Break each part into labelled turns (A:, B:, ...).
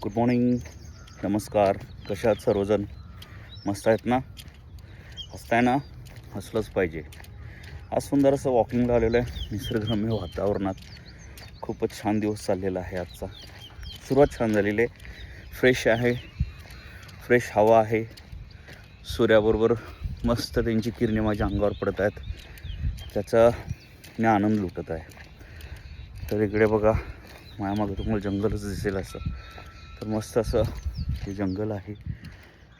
A: Good morning, नमस्कार. कशा आहात सर्वजण? मस्त आहेत ना? हसताय ना? हसलंच पाहिजे. आज सुंदर असं वॉकिंगला आलेलं आहे निसर्गरम्य वातावरणात. खूपच छान दिवस चाललेला आहे आजचा. सुरुवात छान झालेली आहे. फ्रेश आहे, फ्रेश हवा आहे. सूर्याबरोबर मस्त त्यांची किरणे माझ्या अंगावर पडत आहेत. त्याचा मी आनंद लुटत आहे. तर इकडे बघा, माझ्यामागं तुम्हाला जंगलच दिसेल असं. तर मस्त असं हे जंगल आहे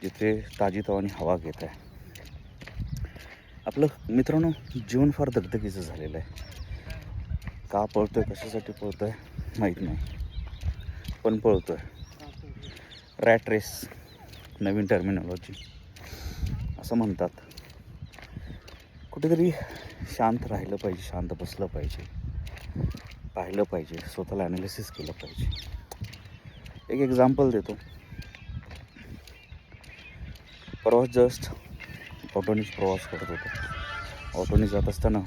A: जिथे ताजीतवानी हवा घेत आहे. आपलं मित्रांनो, जीवन फार दगदगीचं झालेलं आहे. का पळतोय, कशासाठी पळतोय माहीत नाही, पण पळतोय. रॅट रेस, नवीन टर्मिनॉलॉजी असं म्हणतात. कुठेतरी शांत राहिलं पाहिजे, शांत बसलं पाहिजे, पाहिलं पाहिजे, स्वतःला ॲनालिसिस केलं पाहिजे. एक एक्झाम्पल देतो. परवा जस्ट ऑटोनीच प्रवास करत होतो. ऑटोने जात असताना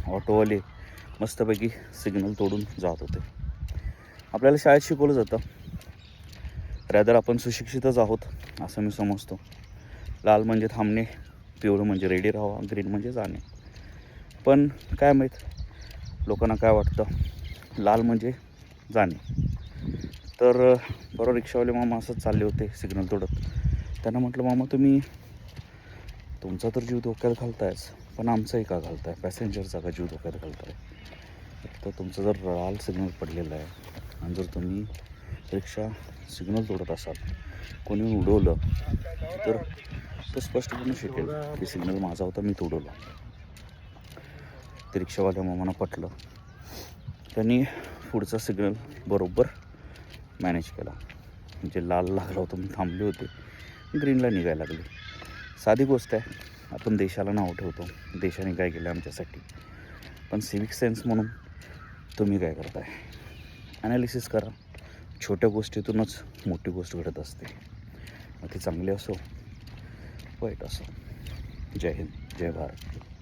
A: ऑटोवाले मस्तपैकी सिग्नल तोडून जात होते. आपल्याला शाळेत शिकवलं जातं, रॅदर आपण सुशिक्षितच आहोत असं मी समजतो. लाल म्हणजे थांबणे, पिवळं म्हणजे रेडी राहावा, ग्रीन म्हणजे जाणे. पण काय माहीत लोकांना काय वाटतं, लाल म्हणजे जाणे. तर परवा रिक्षावाले मामा असंच चालले होते सिग्नल तोडत. त्यांना म्हटलं, मामा तुम्ही तुमचा तर जीव धोक्यात घालतायच, पण आमचाही का घालताय? पॅसेंजरचा का जीव धोक्यात घालताय? तर तुमचं जर लाल सिग्नल पडलेलं आहे आणि जर तुम्ही रिक्षा सिग्नल तोडत असाल, कोणी उडवलं तर तो स्पष्टपणे शिकेल की सिग्नल माझा होता, मी तोडवला. ते रिक्षावाल्या मामांना पटलं. त्यांनी पुढचा सिग्नल बरोबर मॅनेज केला. म्हणजे लाल लागला होता, मी थांबले होते, ग्रीनला निघायला लागले. साधी गोष्ट आहे. आपण देशाला नाव ठेवतो, देशाने काय केलं आमच्यासाठी. पण सिविक सेन्स म्हणून तुम्ही काय करताय? ॲनालिसिस करा. छोट्या गोष्टीतूनच मोठी गोष्ट घडत असते. मग ती चांगली असो, वाईट असो. जय हिंद, जय भारत.